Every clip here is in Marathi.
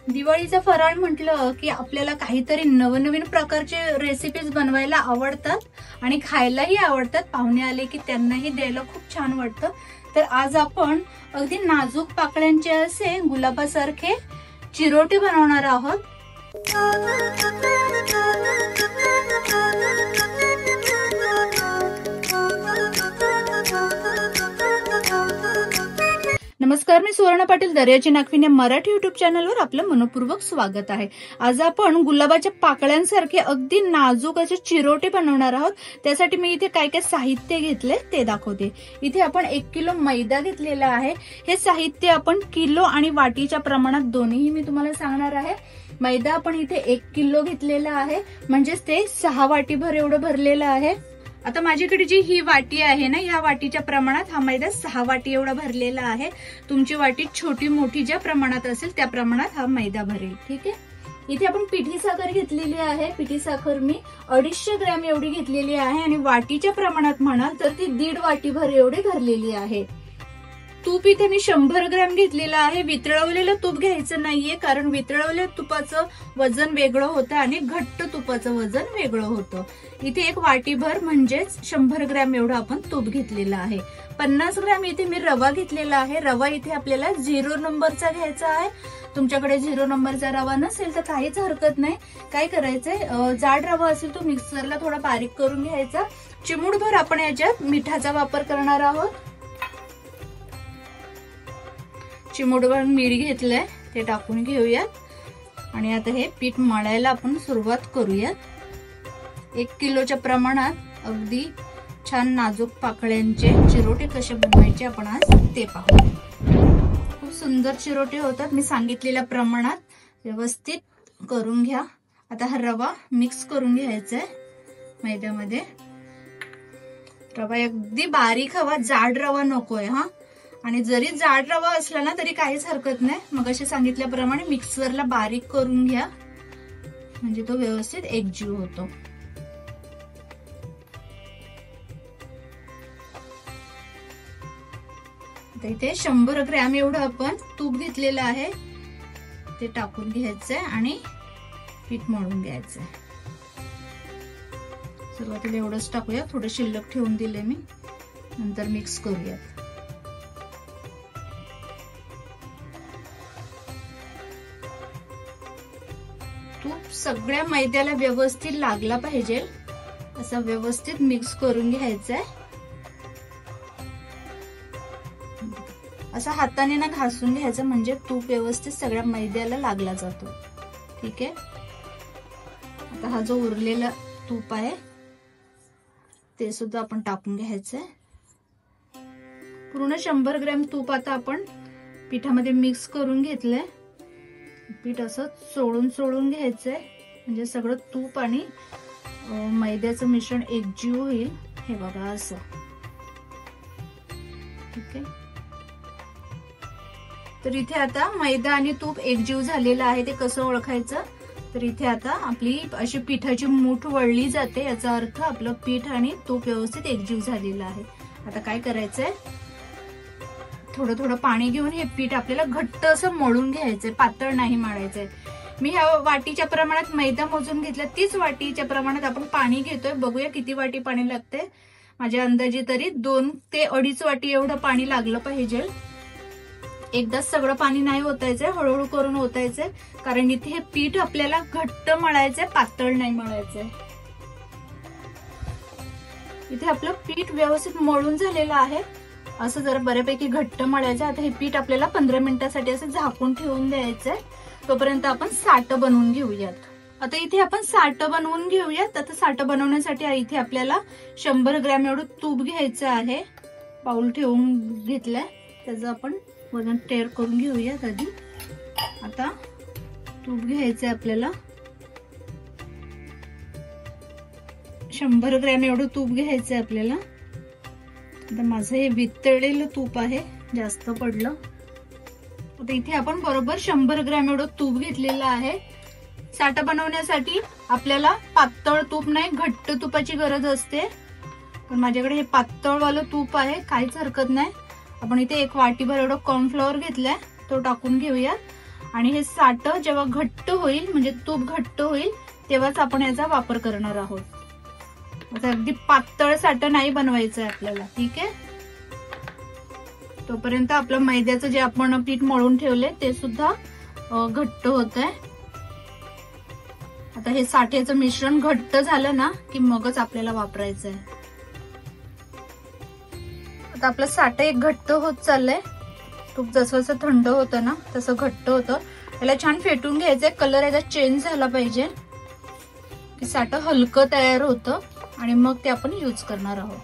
दिवाळीचा फराळ म्हटलं की आपल्याला काहीतरी नवनवीन प्रकारचे रेसिपीज बनवायला आवडतात आणि खायलाही आवडतात. पाहुणे आले की त्यांनाही द्यायला खूप छान वाटतं. तर आज आपण अगदी नाजूक पाकळ्यांचे असे गुलाबासारखे चिरोटे बनवणार आहोत. नमस्कार, मी सुवर्ण पाटील, दर्याची नागफिन या मराठी युट्यूब चॅनलवर आपलं मनपूर्वक स्वागत आहे. आज आपण गुलाबाच्या पाकळ्यांसारखे अगदी नाजूक असे चिरोटे बनवणार आहोत. त्यासाठी मी इथे काय काय साहित्य घेतले ते दाखवते. इथे आपण 1 किलो मैदा घेतलेला आहे. हे साहित्य आपण किलो आणि वाटीच्या प्रमाणात दोन्ही मी तुम्हाला सांगणार आहे. मैदा आपण इथे 1 किलो घेतलेला आहे, म्हणजेच ते 6 वाटीभर एवढं भरलेलं आहे. आता माझ्याकडे जी ही वाटी आहे ना, या वाटीच्या प्रमाणात हा मैदा 6 वाटी एवढा भरलेला आहे. तुमची वाटी छोटी मोठी ज्या प्रमाणात असेल त्या प्रमाणात हा मैदा भरेल. ठीक आहे. इथे आपण पिठी साखर घेतलेली आहे. पिठी साखर मी 250 ग्रॅम एवढी घेतलेली आहे आणि वाटीच्या प्रमाणात म्हणाल तर ती 1.5 वाटीभर एवढी भरलेली आहे. तूप इथे मी 100 ग्रॅम घेतलेलं आहे. वितळवलेलं तूप घ्यायचं नाहीये, कारण वितळवलेल्या तुपाचं वजन वेगळं होतं आणि घट्ट तुपाचं वजन वेगळं होतं. इथे 1 वाटीभर म्हणजेच 100 ग्रॅम एवढं आपण तूप घेतलेलं आहे. 50 ग्रॅम इथे मी रवा घेतलेला आहे. रवा इथे आपल्याला 0 नंबरचा घ्यायचा आहे. तुमच्याकडे 0 नंबरचा रवा नसेल तर काहीच हरकत नाही. काय करायचंय, जाड रवा असेल तो मिक्सरला थोडा बारीक करून घ्यायचा. चिमूटभर आपण याच्यात मिठाचा वापर करणार आहोत. चिमूटभर मीठ घेतलंय, ते टाकून घेऊयात आणि आता हे पीठ मळायला आपण सुरुवात करूयात. 1 किलोच्या प्रमाणात अगदी छान नाजूक पाकळ्यांचे चिरोटे कसे बनवायचे आपण आज ते पाहू. खूप सुंदर चिरोटे होतात. मी सांगितलेल्या प्रमाणात व्यवस्थित करून घ्या. आता हा रवा मिक्स करून घ्यायचा आहे मैद्यामध्ये. रवा अगदी बारीक हवा, जाड रवा नकोय हा. आणि जरी जाड रवा असला ना तरी काहीच हरकत नाही. मग असे सांगितल्याप्रमाणे मिक्सरला बारीक करून घ्या, म्हणजे तो व्यवस्थित एकजीव होतो. इथे 100 ग्रॅम एवढं आपण तूप घेतलेलं आहे, ते टाकून घ्यायचंय आणि पीठ मळून घ्यायचंय. सुरुवातीला एवढंच टाकूया, थोडं शिल्लक ठेवून दिले मी, नंतर मिक्स करूयात. तूप सगळ्या मैद्याला व्यवस्थित लागला पाहिजे, असं व्यवस्थित मिक्स करून घ्यायचंय. असं हाताने ना घासून घ्यायचं, म्हणजे तूप व्यवस्थित सगळ्या मैद्याला लागला जातो. ठीक आहे. आता हा जो उरलेला तूप आहे ते सुद्धा आपण टाकून घ्यायचंय. पूर्ण 100 ग्रॅम तूप आता आपण पिठामध्ये मिक्स करून घेतलंय. पीठ असं चोळून घ्यायचंय, म्हणजे सगळं तूप आणि मैद्याचं मिश्रण एकजीव होईल. हे बघा असं. ठीक आहे. तर इथे आता मैदा आणि तूप एकजीव झालेलं आहे. ते कसं ओळखायचं, तर इथे आता आपली अशी पिठाची मूठ वळली जाते, याचा अर्थ आपलं पीठ आणि तूप व्यवस्थित एकजीव झालेलं आहे. आता काय करायचंय, थोडं थोडं पाणी घेऊन हे पीठ आपल्याला घट्ट असं मळून घ्यायचंय, पातळ नाही मळायचंय. मी ह्या वाटीच्या प्रमाणात मैदा मोजून घेतला, तीच वाटीच्या प्रमाणात आपण पाणी घेतोय. बघूया किती वाटी पाणी लागते. माझ्या अंदाजे तरी 2 ते 2.5 वाटी एवढं पाणी लागलं पाहिजे. एकदाच सगळं पाणी नाही ओतायचंय, हळूहळू करून ओतायचंय, कारण इथे हे पीठ आपल्याला घट्ट मळायचंय, पातळ नाही मळायचंय. इथे आपलं पीठ व्यवस्थित मळून झालेलं आहे. असं जरा बऱ्यापैकी घट्ट मळायचं. आता हे पीठ आपल्याला 15 मिनिटासाठी असं झाकून ठेवून द्यायचंय. तोपर्यंत आपण साठं बनवून घेऊयात. आता इथे आपण साठं बनवून घेऊयात. आता साठं बनवण्यासाठी इथे आपल्याला 100 ग्रॅम एवढं तूप घ्यायचं आहे. पाऊल ठेवून घेतलंय, त्याचं आपण वजन तयार करून घेऊयात आधी. आता तूप घ्यायचंय आपल्याला 100 ग्रॅम एवढं तूप घ्यायचंय आपल्याला. आता माझं हे वितळलेलं तूप आहे, जास्त पडलं. आता इथे आपण बरोबर 100 ग्रॅम एवढं तूप घेतलेलं आहे. साठा बनवण्यासाठी आपल्याला पातळ तूप नाही, घट्ट तुपाची गरज असते. पण माझ्याकडे हे पातळवालं तूप आहे, काहीच हरकत नाही. आपण इथे 1 वाटीभर एवढं कॉर्नफ्लॉवर घेतलाय, तो टाकून घेऊया. आणि हे साठं जेव्हा घट्ट होईल म्हणजे तूप घट्ट होईल तेव्हाच आपण याचा वापर करणार आहोत. आता अगदी पातळ साठं नाही बनवायचं आहे आपल्याला. ठीक आहे, तोपर्यंत आपलं मैद्याचं जे आपण पीठ मळून ठेवले ते सुद्धा घट्ट होत आहे. आता हे साठ्याचं मिश्रण घट्ट झालं ना की मगच आपल्याला वापरायचं आहे. आता आपलं साठं एक घट्ट होत चाललंय. तूप जसं जसं थंड होतं ना तसं घट्ट होतं. याला छान फेटून घ्यायचंय. कलर याचा चेंज झाला पाहिजे की साठं हलकं तयार होतं आणि मग ते आपण यूज करणार आहोत.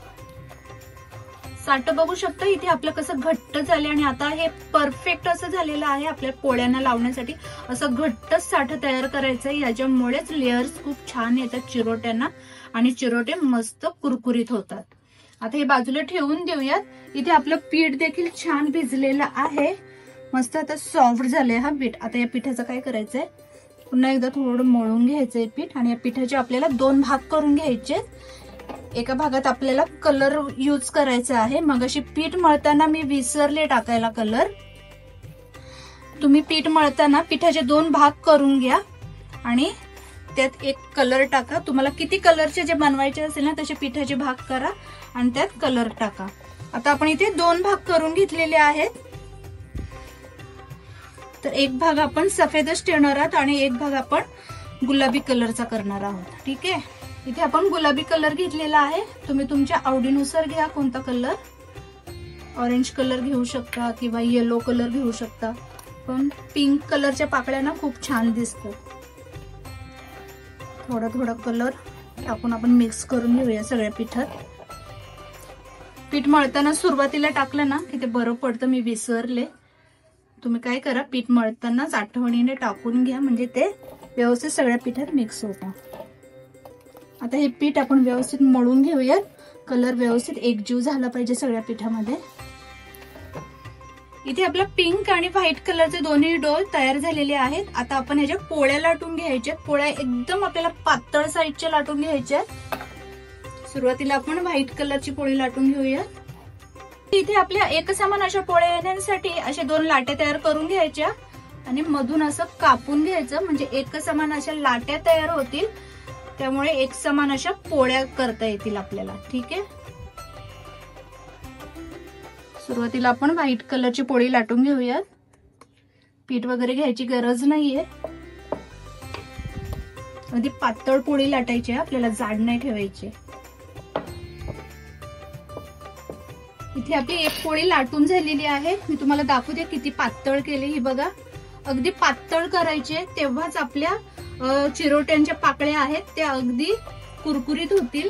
साठं बघू शकता इथे आपलं कसं घट्ट झाले आणि आता हे परफेक्ट असं झालेलं आहे. आपल्या पोळ्यांना लावण्यासाठी असं घट्टच साठं तयार करायचंय. याच्यामुळेच लेयर्स खूप छान येतात चिरोट्यांना आणि चिरोटे मस्त कुरकुरीत होतात. आता हे बाजूला ठेवून देऊयात. इथे आपलं पीठ देखील छान भिजलेलं आहे. मस्त आता सॉफ्ट झालंय हा पीठ. आता या पिठाचं काय करायचंय, पुन्हा एकदा थोडं मळून घ्यायचंय पीठ आणि या पिठाचे आपल्याला 2 भाग करून घ्यायचे. एका भागात आपल्याला कलर यूज करायचा आहे. मगाशी पीठ मळताना मी विसरले टाकायला कलर. तुम्ही पीठ मळताना पिठाचे 2 भाग करून घ्या आणि त्यात एक कलर टाका. तुम्हाला किती कलरचे जे बनवायचे असेल ना तसे पिठाचे भाग करा आणि त्यात कलर टाका. आता आपण इथे 2 भाग करून घेतलेले आहेत. तर एक भाग आपण सफेदच ठेवणार आहोत आणि एक भाग आपण गुलाबी कलरचा करणार आहोत. ठीक आहे, इथे आपण गुलाबी कलर घेतलेला आहे. तुम्ही तुमच्या आवडीनुसार घ्या कोणता कलर. ऑरेंज कलर घेऊ शकता किंवा येलो कलर घेऊ शकता. पण पिंक कलरच्या पाकळ्या खूप छान दिसतात. थोडा थोडा कलर टाकून आपण मिक्स करून घेऊया सगळ्या पिठात. पीठ मळताना सुरुवातीला टाकलं ना की ते बरं पडतं. मी विसरले. तुम्ही काय करा, पीठ मळतानाच आठवणीने टाकून घ्या म्हणजे ते व्यवस्थित सगळ्या पिठात मिक्स होतं. आता हे पीठ आपण व्यवस्थित मळून घेऊयात. कलर व्यवस्थित एकजीव झाला पाहिजे सगळ्या पिठामध्ये. इथे आपला पिंक आणि व्हाईट कलरचे दोन्ही डो तयार झालेले आहेत. आता आपण ह्याच्या पोळ्या लाटून घ्यायच्या. पोळ्या एकदम आपल्याला पातळ साईजच्या लाटून घ्यायच्या. सुरुवातीला आपण व्हाईट कलरची पोळी लाटून घेऊयात. इथे आपल्या एकसमान अशा पोळ्या येण्यासाठी अशा 2 लाट्या तयार करून घ्यायच्या आणि मधून असं कापून घ्यायचं म्हणजे एकसमान अशा लाट्या तयार होतील. त्यामुळे एकसमान अशा पोळ्या करता येतील आपल्याला. ठीक आहे, सुरुवातीला आपण व्हाईट कलरची पोळी लाटून घेऊयात. पीठ वगैरे घ्यायची गरज नाहीये. अगदी पातळ पोळी लाटायची आहे आपल्याला, जाड नाही ठेवायची. इथे आपली एक पोळी लाटून झालेली आहे. मी तुम्हाला दाखवते किती पातळ केली. ही बघा, अगदी पातळ करायची आहे तेव्हाच आपल्या चिरोट्यांच्या पाकळ्या आहेत त्या अगदी कुरकुरीत होतील.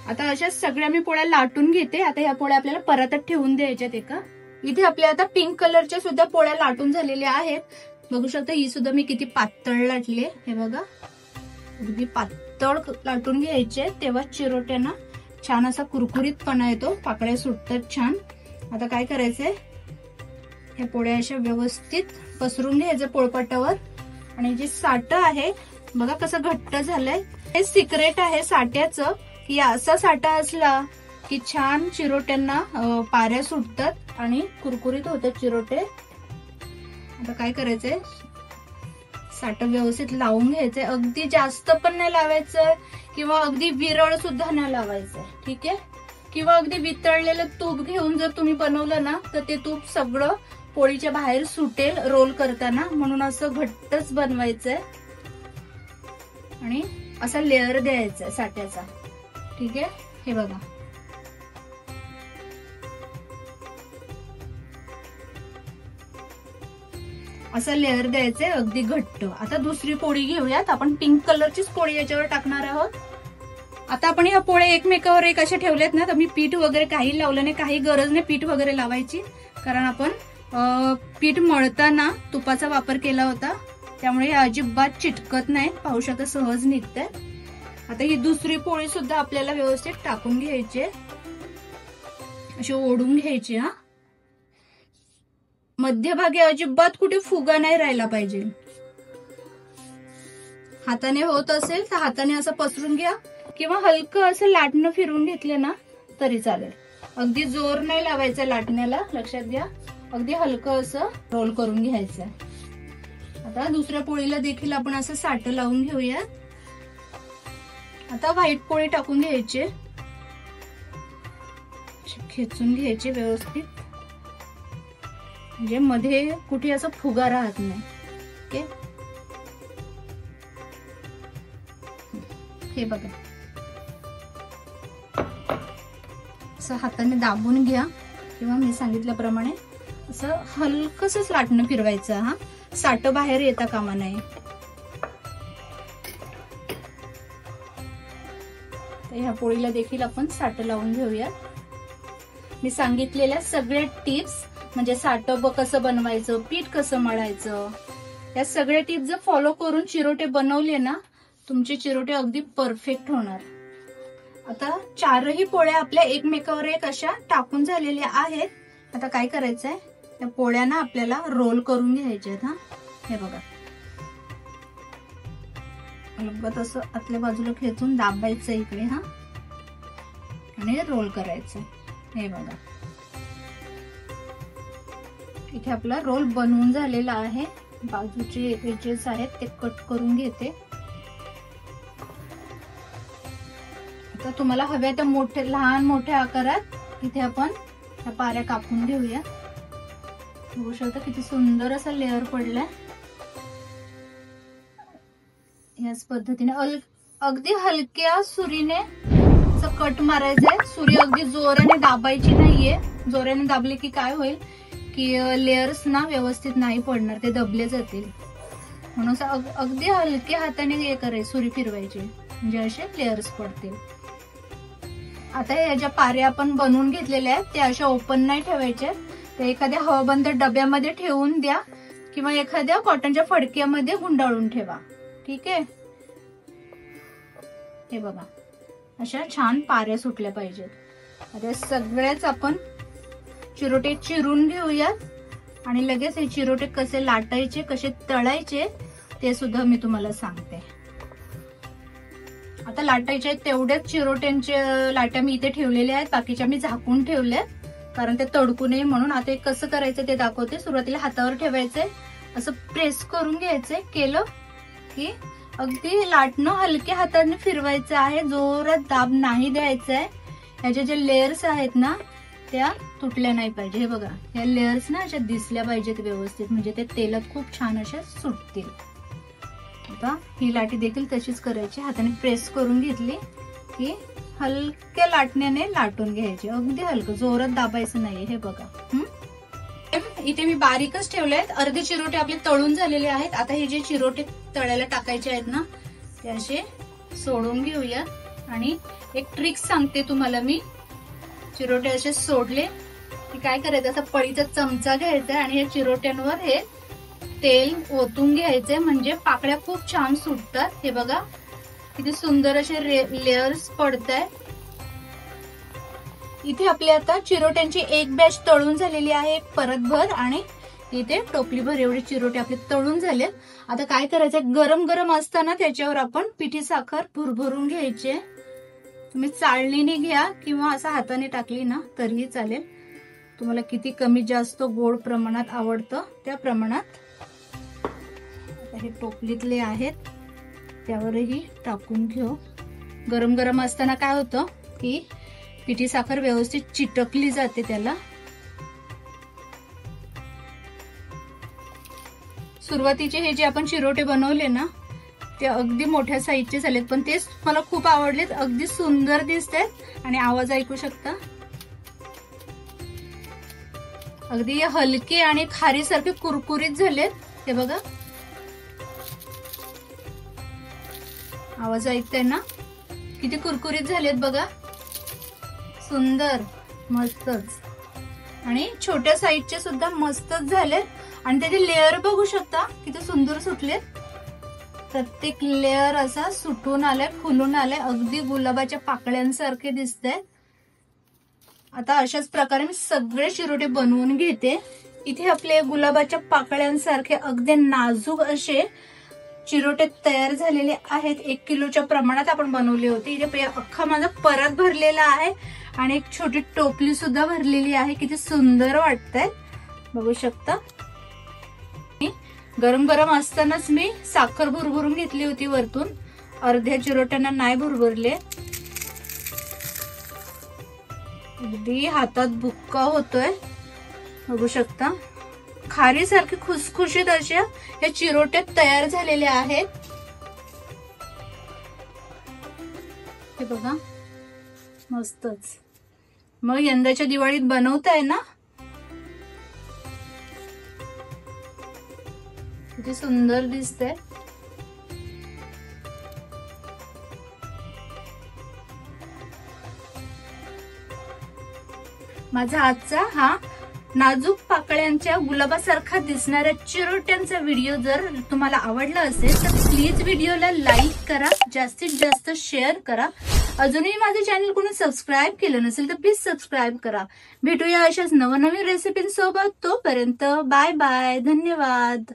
आता अशा सगळ्या मी पोळ्या लाटून घेते. आता ह्या पोळ्या आपल्याला परातात ठेवून द्यायच्यात एका. इथे आपल्या आता पिंक कलरच्या सुद्धा पोळ्या लाटून झालेल्या आहेत. बघू शकता ही सुद्धा मी किती पातळ लाटली. हे बघा, अगदी पातळ लाटून घ्यायचे तेव्हा चिरोट्यांना छान असा कुरकुरीतपणा येतो. पाकळ्या सुटतात छान. आता काय करायचंय, ह्या पोळ्या अशा व्यवस्थित पसरून घ्यायचं पोळपाटावर. आणि जे साठं आहे बघा कसं घट्ट झालंय. हे सिक्रेट आहे साठ्याचं की असा साठा असला की छान चिरोट्यांना पाऱ्या सुटतात आणि कुरकुरीत होतात चिरोटे. आता काय करायचंय, साठं व्यवस्थित लावून घ्यायचंय. अगदी जास्त पण नाही लावायचंय किंवा अगदी विरळ सुद्धा नाही लावायचंय. ठीक आहे, किंवा अगदी वितळलेलं तूप घेऊन जर तुम्ही बनवलं ना तर ते तूप सगळं पोळीच्या बाहेर सुटेल रोल करताना. म्हणून असं घट्टच बनवायचंय आणि असा लेअर द्यायचा साठ्याचा. ठीक आहे, हे बघा असा लेअर द्यायचंय अगदी घट्ट. आता दुसरी पोळी घेऊयात. आपण पिंक कलरचीच पोळी याच्यावर टाकणार आहोत. आता आपण या पोळ्या एकमेकावर एक अशा ठेवल्यात ना तर मी पीठ वगैरे काही लावलं नाही. काही गरज नाही पीठ वगैरे लावायची, कारण आपण पीठ मळताना तुपाचा वापर केला होता. त्यामुळे अजिबात चिटकत नाही. पाहू शकता सहज निघतंय. आता ही दुसरी पोळी सुद्धा आपल्याला व्यवस्थित टाकून घ्यायची, अशी ओढून घ्यायची. हा, मध्यभागी अजिबात कुठे फुगा नाही राहिला पाहिजे. हाताने होत असेल तर हाताने असं पसरून घ्या किंवा हलकं असं लाटणं फिरून घेतले ना तरी चालेल. अगदी जोर नाही लावायचं लाटण्याला, लक्षात घ्या. अगदी हलकं असं रोल करून घ्यायचं. आता दुसऱ्या पोळीला देखील आपण असं साटं लावून घेऊया. आता व्हाईट पोळी टाकून घ्यायची, खेचून घ्यायची व्यवस्थित, म्हणजे मध्ये कुठे असं फुगा राहत नाही. ओके, हे बघा असं हाताने दाबून घ्या किंवा मी सांगितल्याप्रमाणे असं हलकसच लाटणं फिरवायचं. हा साटं बाहेर येता कामा नये. ह्या पोळीला देखील आपण साटं लावून घेऊया. मी सांगितलेल्या सगळ्या टिप्स म्हणजे साटं कसं बनवायचं, पीठ कसं मळायचं, या सगळ्या टिप्स जर फॉलो करून चिरोटे बनवले ना, तुमचे चिरोटे अगदी परफेक्ट होणार. आता चारही पोळ्या आपल्या एकमेकावर एक अशा टाकून झालेल्या आहेत. आता काय करायचंय, त्या पोळ्यांना आपल्याला रोल करून घ्यायच्या आहेत. हा हे बघा, लगबत असं आतल्या बाजूला खेचून दाबायचं इकडे, हा, आणि रोल करायचं. हे बघा, इथे आपला रोल बनवून झालेला आहे. बाजूचे एजेस आहेत ते कट करून घेते. आता तुम्हाला हव्या त्या मोठ्या लहान मोठ्या आकारात इथे आपण ह्या पाऱ्या कापून घेऊया. बघू शकता किती सुंदर असा लेअर पडलाय. याच पद्धतीने अगदी हलक्या सुरीने कट मारायचंय. सुरी अगदी जोराने दाबायची नाहीये. जोराने दाबले की काय होईल की लेयर्स ना व्यवस्थित नाही पडणार, ते दबले जातील. म्हणून अगदी हलक्या हाताने हे करायचं, सुरी फिरवायची, म्हणजे असे लेयर्स पडतील. आता या ज्या पाऱ्या आपण बनवून घेतलेल्या आहेत त्या अशा ओपन नाही ठेवायच्या. त्या एखाद्या हवाबंद डब्यामध्ये ठेवून द्या किंवा एखाद्या कॉटनच्या फडक्यामध्ये गुंडाळून ठेवा. ठीक आहे, हे बघा अशा छान पाऱ्या सुटल्या पाहिजेत. आता सगळ्याच आपण चिरोटे चिरून घेऊयात आणि लगेच हे चिरोटे कसे लाटायचे, कसे तळायचे ते सुद्धा मी तुम्हाला सांगते. आता लाटायचे तेवढ्याच चिरोट्यांच्या लाट्या मी इथे ठेवलेल्या आहेत, बाकीच्या मी झाकून ठेवल्यात कारण ते तडकू नये म्हणून. आता कसं करायचं ते दाखवते. सुरुवातीला हातावर ठेवायचंय, असं प्रेस करून घ्यायचंय. केलं की अगदी लाटणं हलक्या हाताने फिरवायचं आहे, जोरात दाब नाही द्यायचाय. ह्याचे जे लेयर्स आहेत ना त्या तुटल्या नाही पाहिजे. हे बघा, या लेयर्स ना अशा दिसल्या पाहिजेत व्यवस्थित, म्हणजे ते तेलात खूप छान अशा सुटतील. आता ही लाटी देखील तशीच करायची. हाताने प्रेस करून घेतली की हलक्या लाटण्याने लाटून घ्यायची, अगदी हलकं, जोरात दाबायचं नाही. हे बघा, इथे मी बारीकच ठेवले आहेत. अर्धे चिरोटे आपले तळून झालेले आहेत. आता हे जे चिरोटे तळायला टाकायचे आहेत ना ते असे सोडून घेऊया. आणि एक ट्रिक सांगते तुम्हाला मी. चिरोटे असे सोडले की काय करायचं, असा पळीचा चमचा घ्यायचा आणि या चिरोट्यांवर हे तेल ओतून घ्यायचंय, म्हणजे पाकळ्या खूप छान सुटतात. हे बघा किती सुंदर असे लेयर्स पडताय. इथे आपले आता चिरोट्यांची एक बॅच तळून झालेली आहे, परतभर, आणि इथे टोपलीभर एवढे चिरोटे आपले तळून झाले. आता काय करायचं, गरम गरम असताना त्याच्यावर आपण पिठी साखर भुरभरून घ्यायची. तुम्ही चाळणीने घ्या किंवा असं हाताने टाकली ना तरीही चालेल. तुम्हाला किती कमी जास्त गोड प्रमाणात आवडतं त्या प्रमाणात. हे टोपलीतले आहेत त्यावरही टाकून घेऊ. गरम गरम असताना काय होतं की पिठी साखर व्यवस्थित चिटकली जाते त्याला. सुरुवातीचे हे जे आपण चिरोटे बनवले ना ते अगदी मोठ्या साईजचे झालेत, पण तेच मला खूप आवडलेत. अगदी सुंदर दिसतात आणि आवाज ऐकू शकता. अगदी हलके आणि खारीसारखे कुरकुरीत झालेत. हे बघा, आवाज ऐकताय ना, किती कुरकुरीत झालेत बघा. सुंदर, मस्तच. आणि छोट्या साईजचे सुद्धा मस्तच झालेत. आणि त्याचे लेअर बघू शकता किती सुंदर सुटलेत. प्रत्येक लेअर असा सुटून आलाय, खुलून आलाय, अगदी गुलाबाच्या पाकळ्यांसारखे दिसतंय. आता अशाच प्रकारे मी सगळे चिरोटे बनवून घेते. इथे आपले गुलाबाच्या पाकळ्यांसारखे अगदी नाजूक असे चिरोटे तयार झालेले आहेत. 1 किलोच्या प्रमाणात आपण बनवले होते. इथे अख्खा माझा परत भरलेला आहे आणि एक छोटी टोपली सुद्धा भरलेली आहे. किती सुंदर वाटतंय. बघू शकता. गरम गरम असतानाच मी साखर भुरभुरून घेतली होती वरतून, अर्ध्या चिरोट्यांना नाही भुरभुरले. अगदी हातात बुक्का होतोय, बघू शकता. खारी सारखी खुसखुशीत अशा या चिरोट्या तयार झालेल्या आहेत. हे बघा, मस्तच. मग यंदाच्या दिवाळीत बनवताय ना, किती सुंदर दिसतंय. माझा आजचा हा नाजूक पाकळ्यांच्या गुलाबासारखा दिसणाऱ्या चिरोट्यांचा व्हिडिओ जर तुम्हाला आवडला असेल तर प्लीज व्हिडिओला लाईक करा, जास्तीत जास्त शेअर करा. अजूनही माझे चॅनल कोणी सबस्क्राईब केलं नसेल तर प्लीज सबस्क्राईब करा. भेटूया अशाच नवनवीन रेसिपींसोबत. तोपर्यंत बाय बाय, धन्यवाद.